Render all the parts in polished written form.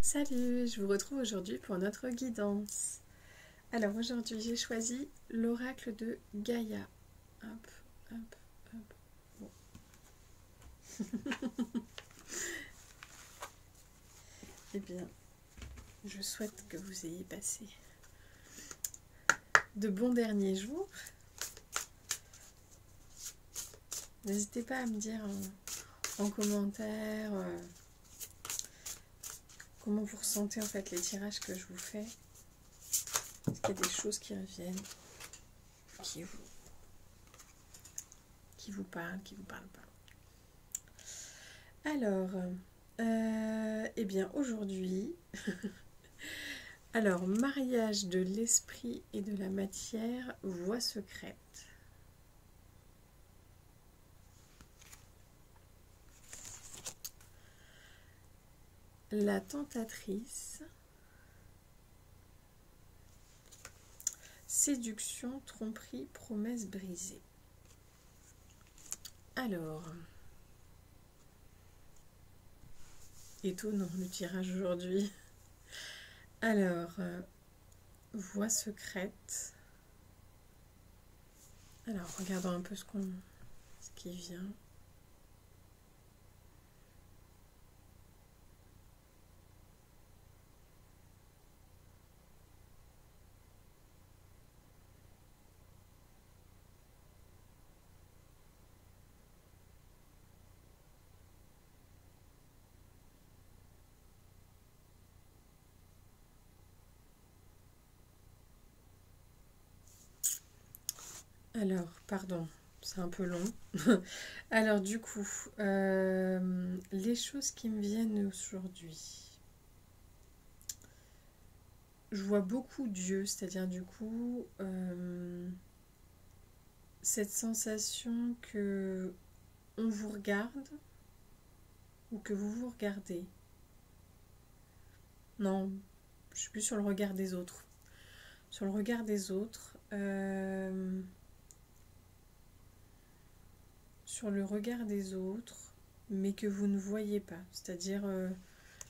Salut, je vous retrouve aujourd'hui pour notre guidance. Alors aujourd'hui j'ai choisi l'oracle de Gaïa. Hop, hop, hop. Bon. Eh bien, je souhaite que vous ayez passé de bons derniers jours. N'hésitez pas à me dire en commentaire comment vous ressentez en fait les tirages que je vous fais. Est-ce qu'il y a des choses qui reviennent, qui vous parlent, qui vous parlent pas. Alors, eh bien aujourd'hui, alors mariage de l'esprit et de la matière, voie secrète. La tentatrice, séduction, tromperie, promesse brisée. Alors, étonnant le tirage aujourd'hui. Alors, voie secrète. Alors, regardons un peu ce qui vient. Alors, pardon, c'est un peu long. Alors, du coup, les choses qui me viennent aujourd'hui. Je vois beaucoup Dieu, c'est-à-dire du coup, cette sensation que on vous regarde ou que vous vous regardez. Non, je suis plus sur le regard des autres. Sur le regard des autres, sur le regard des autres, mais que vous ne voyez pas. C'est-à-dire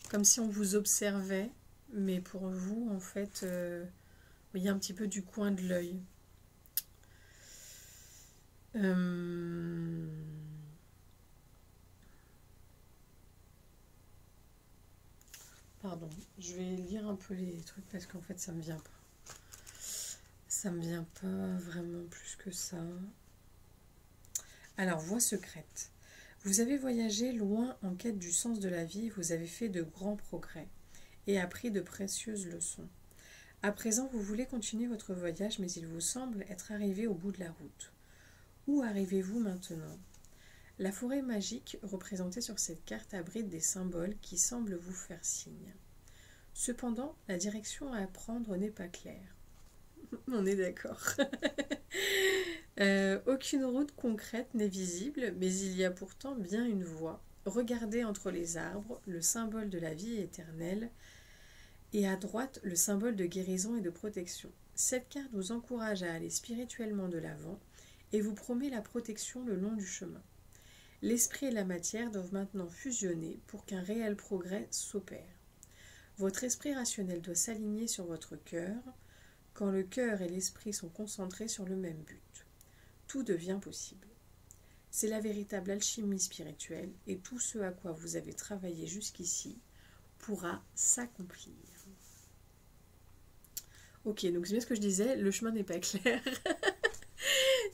comme si on vous observait, mais pour vous, en fait, vous voyez un petit peu du coin de l'œil. Pardon, je vais lire un peu les trucs parce qu'en fait, ça me vient pas. Ça me vient pas vraiment plus que ça. Alors, voie secrète. Vous avez voyagé loin en quête du sens de la vie, vous avez fait de grands progrès et appris de précieuses leçons. À présent, vous voulez continuer votre voyage, mais il vous semble être arrivé au bout de la route. Où arrivez-vous maintenant? La forêt magique représentée sur cette carte abrite des symboles qui semblent vous faire signe. Cependant, la direction à prendre n'est pas claire. On est d'accord. Aucune route concrète n'est visible, mais il y a pourtant bien une voie. Regardez entre les arbres, le symbole de la vie éternelle, et à droite, le symbole de guérison et de protection. Cette carte vous encourage à aller spirituellement de l'avant et vous promet la protection le long du chemin. L'esprit et la matière doivent maintenant fusionner pour qu'un réel progrès s'opère. Votre esprit rationnel doit s'aligner sur votre cœur. Quand le cœur et l'esprit sont concentrés sur le même but, tout devient possible. C'est la véritable alchimie spirituelle et tout ce à quoi vous avez travaillé jusqu'ici pourra s'accomplir. Ok, donc c'est bien ce que je disais, le chemin n'est pas clair.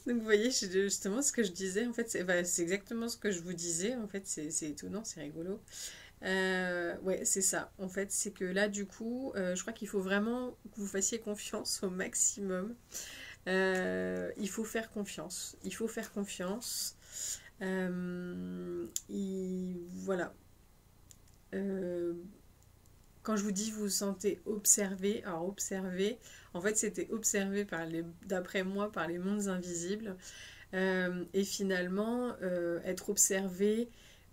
Donc vous voyez, justement ce que je disais, en fait, c'est exactement ce que je vous disais, en fait, c'est étonnant, c'est rigolo. Ouais, c'est ça. En fait, c'est que là, du coup, je crois qu'il faut vraiment que vous fassiez confiance au maximum. Il faut faire confiance. Il faut faire confiance. Voilà. Quand je vous dis vous vous sentez observé, alors observé, en fait c'était observé d'après moi par les mondes invisibles. Et finalement, être observé,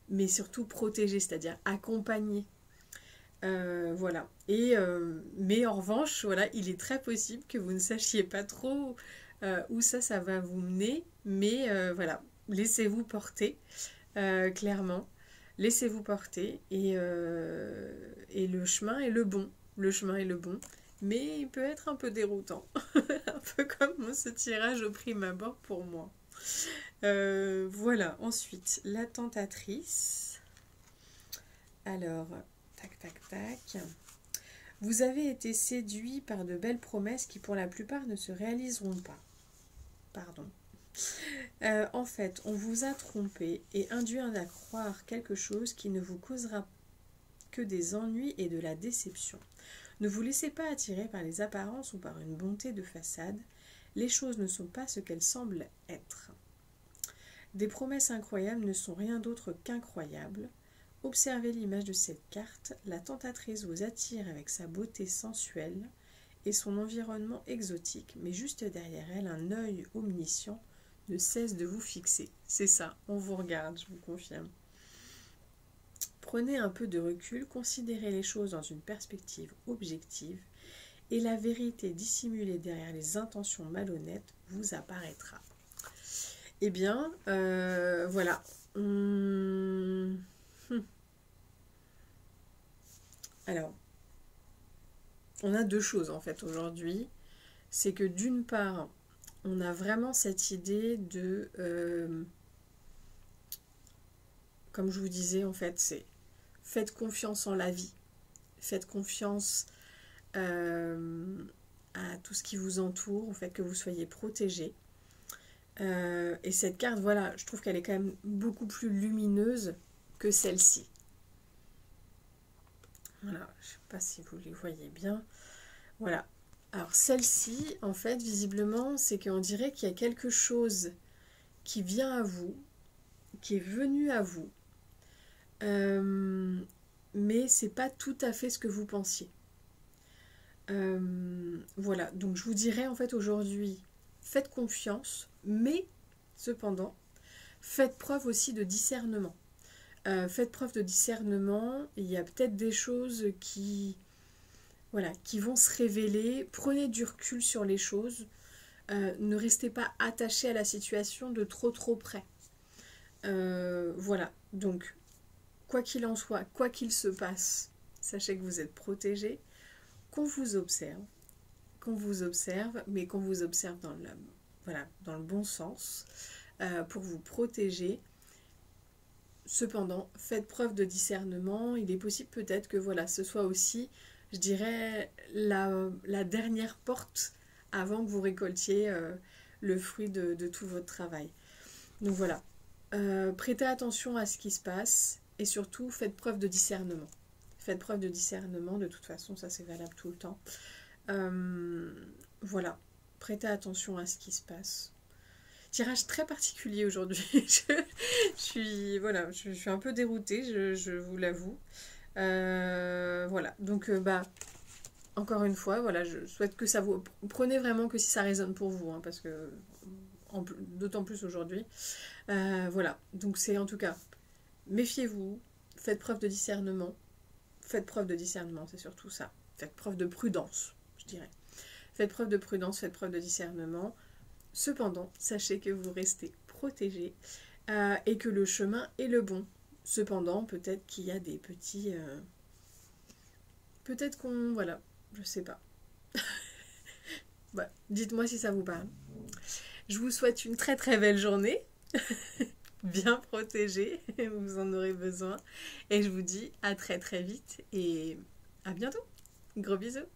mais surtout protégé, c'est-à-dire accompagné. Voilà. Mais en revanche, voilà, il est très possible que vous ne sachiez pas trop où ça va vous mener, mais voilà, laissez-vous porter, clairement. Laissez-vous porter et le chemin est le bon. Le chemin est le bon, mais il peut être un peu déroutant. Un peu comme ce tirage au prime abord pour moi. Voilà, ensuite, la tentatrice. Alors, tac, tac, tac. Vous avez été séduit par de belles promesses qui pour la plupart ne se réaliseront pas. Pardon. En fait, on vous a trompé et induit à croire quelque chose qui ne vous causera que des ennuis et de la déception. Ne vous laissez pas attirer par les apparences ou par une bonté de façade. Les choses ne sont pas ce qu'elles semblent être. Des promesses incroyables ne sont rien d'autre qu'incroyables. Observez l'image de cette carte. La tentatrice vous attire avec sa beauté sensuelle et son environnement exotique, mais juste derrière elle, un œil omniscient ne cesse de vous fixer. C'est ça, on vous regarde, je vous confirme. Prenez un peu de recul, considérez les choses dans une perspective objective et la vérité dissimulée derrière les intentions malhonnêtes vous apparaîtra. Eh bien, voilà. Alors, on a deux choses en fait aujourd'hui. C'est que d'une part, on a vraiment cette idée de... comme je vous disais, en fait, c'est faites confiance en la vie. Faites confiance à tout ce qui vous entoure, au fait que vous soyez protégé. Et cette carte, voilà, je trouve qu'elle est quand même beaucoup plus lumineuse que celle-ci. Voilà, je ne sais pas si vous les voyez bien. Voilà. Alors celle-ci, en fait, visiblement, c'est qu'on dirait qu'il y a quelque chose qui vient à vous, qui est venu à vous, mais c'est pas tout à fait ce que vous pensiez. Voilà, donc je vous dirais en fait aujourd'hui, faites confiance, mais cependant, faites preuve aussi de discernement. Faites preuve de discernement, il y a peut-être des choses qui vont se révéler. Prenez du recul sur les choses, ne restez pas attaché à la situation de trop près. Voilà, donc quoi qu'il en soit, quoi qu'il se passe, sachez que vous êtes protégé, qu'on vous observe, mais qu'on vous observe dans le bon sens, pour vous protéger. Cependant, faites preuve de discernement. Il est possible peut-être que voilà, ce soit aussi, je dirais, la dernière porte avant que vous récoltiez le fruit de tout votre travail. Donc voilà, prêtez attention à ce qui se passe et surtout faites preuve de discernement. Faites preuve de discernement, de toute façon, ça c'est valable tout le temps. Voilà, prêtez attention à ce qui se passe. Tirage très particulier aujourd'hui. je suis un peu déroutée, je vous l'avoue. Voilà, donc encore une fois, voilà, je souhaite que ça vous... Prenez vraiment que si ça résonne pour vous, hein, parce que d'autant plus aujourd'hui. Voilà, donc c'est en tout cas, méfiez-vous, faites preuve de discernement. Faites preuve de discernement, c'est surtout ça. Faites preuve de prudence, je dirais. Faites preuve de prudence, faites preuve de discernement. Cependant, sachez que vous restez protégé et que le chemin est le bon. Cependant, peut-être qu'il y a des petits... peut-être qu'on... Voilà, je sais pas. Bah, dites-moi si ça vous parle. Je vous souhaite une très très belle journée. Bien protégée, vous en aurez besoin. Et je vous dis à très très vite et à bientôt. Gros bisous.